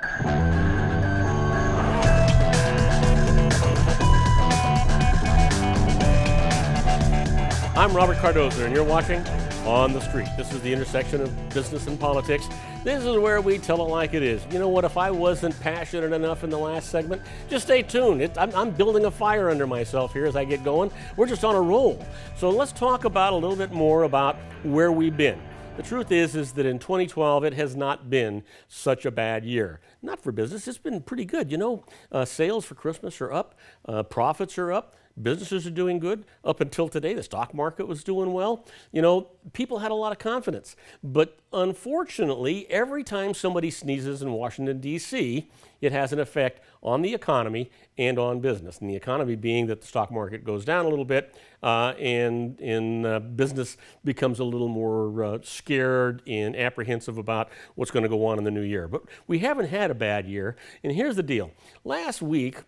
I'm Robert Cardoza, and you're watching On the Street. This is the intersection of business and politics. This is where we tell it like it is. You know what? If I wasn't passionate enough in the last segment, just stay tuned. I'm building a fire under myself here as I get going. We're just on a roll. So let's talk about a little bit more about where we've been. The truth is that in 2012, it has not been such a bad year. Not for business. It's been pretty good. You know, sales for Christmas are up. Profits are up. Businesses are doing good. Up until today, the stock market was doing well. You know, people had a lot of confidence. But unfortunately, every time somebody sneezes in Washington, D.C., it has an effect on the economy and on business. And the economy being that the stock market goes down a little bit and business becomes a little more scared and apprehensive about what's going to go on in the new year. But we haven't had a bad year. And here's the deal. Last week,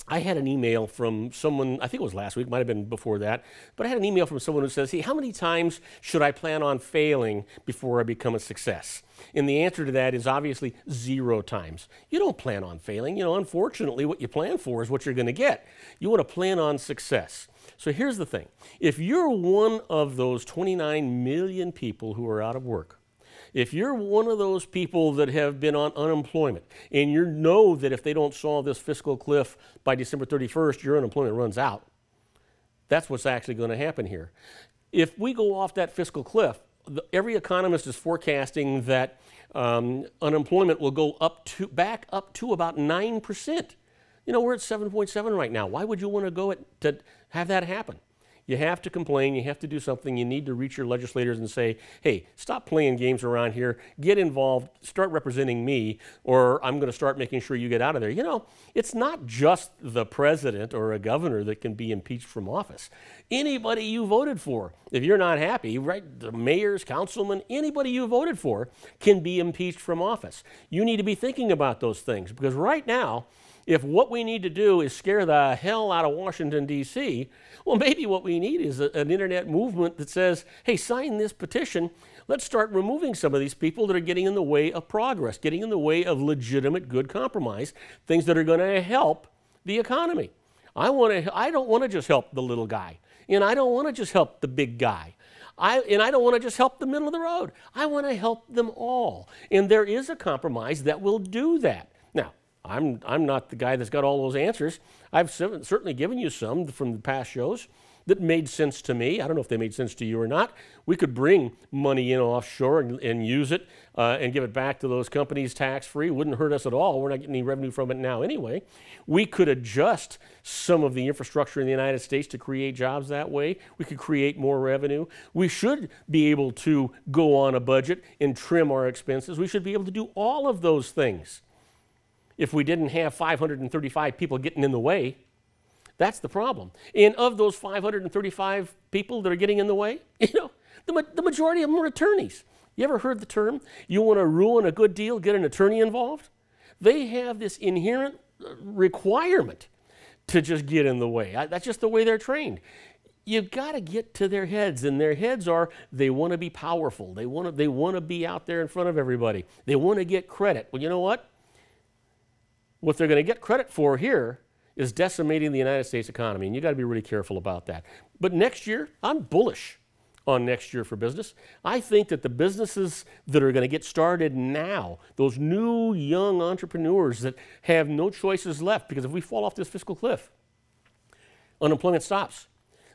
I had an email from someone, I think it was last week, might have been before that, but I had an email from someone who says, hey, how many times should I plan on failing before I become a success? And the answer to that is obviously 0 times. You don't plan on failing. You know, unfortunately, what you plan for is what you're going to get. You want to plan on success. So here's the thing. If you're one of those 29 million people who are out of work, if you're one of those people that have been on unemployment and you know that if they don't solve this fiscal cliff by December 31st, your unemployment runs out, that's what's actually going to happen here. If we go off that fiscal cliff, every economist is forecasting that unemployment will go back up to about 9%. You know, we're at 7.7 right now. Why would you want to go to have that happen? You have to complain, you have to do something, you need to reach your legislators and say, hey, stop playing games around here, get involved, start representing me, or I'm going to start making sure you get out of there. You know, it's not just the president or a governor that can be impeached from office. Anybody you voted for, if you're not happy, right, the mayors, councilmen, anybody you voted for can be impeached from office. You need to be thinking about those things, because right now, if what we need to do is scare the hell out of Washington, D.C., well, maybe what we need is an internet movement that says, hey, sign this petition. Let's start removing some of these people that are getting in the way of progress, getting in the way of legitimate good compromise, things that are going to help the economy. I don't want to just help the little guy, and I don't want to just help the big guy. And I don't want to just help the middle of the road. I want to help them all. And there is a compromise that will do that. Now, I'm not the guy that's got all those answers. I've certainly given you some from the past shows that made sense to me. I don't know if they made sense to you or not. We could bring money in offshore and use it and give it back to those companies tax-free. It wouldn't hurt us at all. We're not getting any revenue from it now anyway. We could adjust some of the infrastructure in the United States to create jobs that way. We could create more revenue. We should be able to go on a budget and trim our expenses. We should be able to do all of those things. If we didn't have 535 people getting in the way, that's the problem. And of those 535 people that are getting in the way, you know, the majority of them are attorneys. You ever heard the term, you want to ruin a good deal, get an attorney involved? They have this inherent requirement to just get in the way. That's just the way they're trained. You've got to get to their heads, and their heads are they want to be powerful. They want to be out there in front of everybody. They want to get credit. Well, you know what? What they're going to get credit for here is decimating the United States economy, and you've got to be really careful about that. But next year, I'm bullish on next year for business. I think that the businesses that are going to get started now, those new young entrepreneurs that have no choices left, because if we fall off this fiscal cliff, unemployment stops.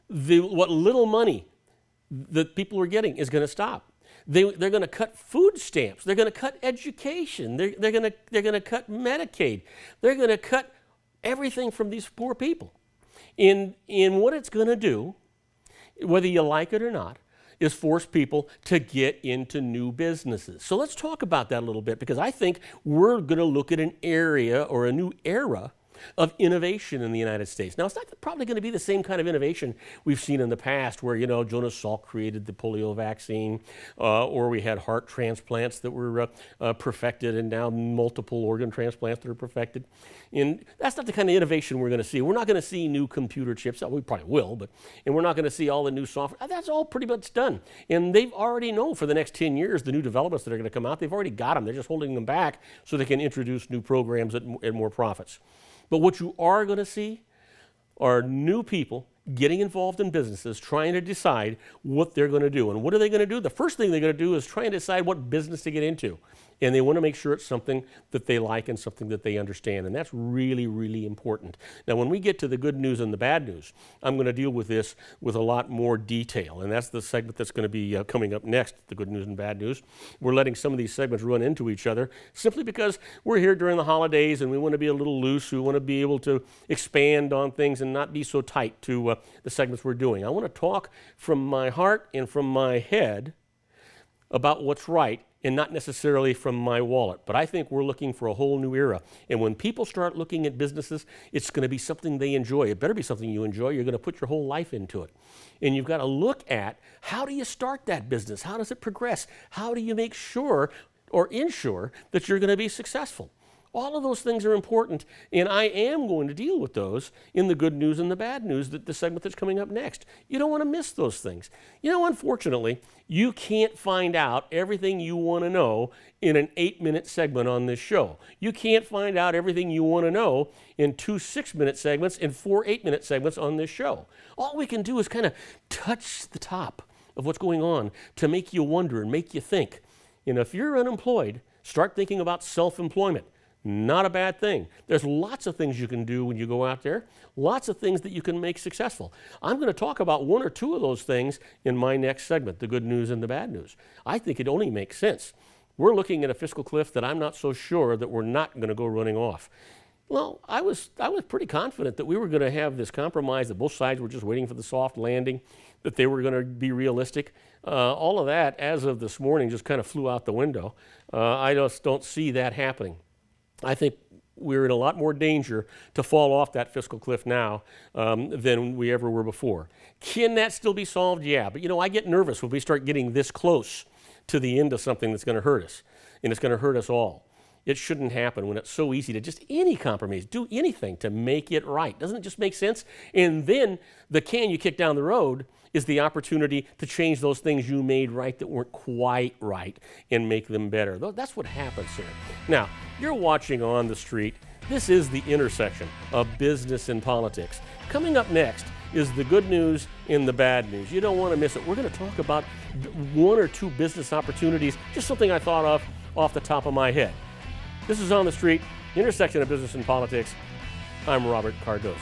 What little money that people are getting is going to stop. They're going to cut food stamps. They're going to cut education. They're going to cut Medicaid. They're going to cut everything from these poor people. And what it's going to do, whether you like it or not, is force people to get into new businesses. So let's talk about that a little bit, because I think we're going to look at an area or a new era of innovation in the United States. Now, it's not probably going to be the same kind of innovation we've seen in the past where, Jonas Salk created the polio vaccine, or we had heart transplants that were perfected, and now multiple organ transplants that are perfected. And that's not the kind of innovation we're going to see. We're not going to see new computer chips. We probably will, and we're not going to see all the new software. That's all pretty much done. And they've already known for the next 10 years the new developments that are going to come out. They've already got them. They're just holding them back so they can introduce new programs at more profits. But what you are going to see are new people getting involved in businesses, trying to decide what they're going to do. And what are they going to do? The first thing they're going to do is try and decide what business to get into. And they want to make sure it's something that they like and something that they understand. And that's really, really important. Now, when we get to the good news and the bad news, I'm going to deal with this with a lot more detail. And that's the segment that's going to be coming up next, the good news and bad news. We're letting some of these segments run into each other simply because we're here during the holidays and we want to be a little loose. We want to be able to expand on things and not be so tight to the segments we're doing. I want to talk from my heart and from my head about what's right and not necessarily from my wallet. But I think we're looking for a whole new era. And when people start looking at businesses, it's going to be something they enjoy. It better be something you enjoy. You're going to put your whole life into it. And you've got to look at, how do you start that business? How does it progress? How do you make sure or ensure that you're going to be successful? All of those things are important, and I am going to deal with those in the good news and the bad news, the segment that's coming up next. You don't want to miss those things. Unfortunately, you can't find out everything you want to know in an 8-minute segment on this show. You can't find out everything you want to know in 2 6-minute segments and 4 8-minute segments on this show. All we can do is kind of touch the top of what's going on to make you wonder and make you think. If you're unemployed, start thinking about self-employment. Not a bad thing. There's lots of things you can do when you go out there, lots of things that you can make successful. I'm going to talk about 1 or 2 of those things in my next segment, the good news and the bad news. I think it only makes sense. We're looking at a fiscal cliff that I'm not so sure that we're not going to go running off. Well, I was pretty confident that we were going to have this compromise, that both sides were just waiting for the soft landing, that they were going to be realistic. All of that, as of this morning, just kind of flew out the window. I just don't see that happening. I think we're in a lot more danger to fall off that fiscal cliff now than we ever were before. Can that still be solved? Yeah, but I get nervous when we start getting this close to the end of something that's going to hurt us, and it's going to hurt us all. It shouldn't happen when it's so easy to just any compromise, do anything to make it right. Doesn't it just make sense? And then the can you kick down the road is the opportunity to change those things you made right that weren't quite right and make them better. That's what happens here. Now, you're watching On the Street. This is the intersection of business and politics. Coming up next is the good news and the bad news. You don't want to miss it. We're going to talk about 1 or 2 business opportunities, just something I thought of off the top of my head. This is On the Street, intersection of business and politics. I'm Robert Cardoza.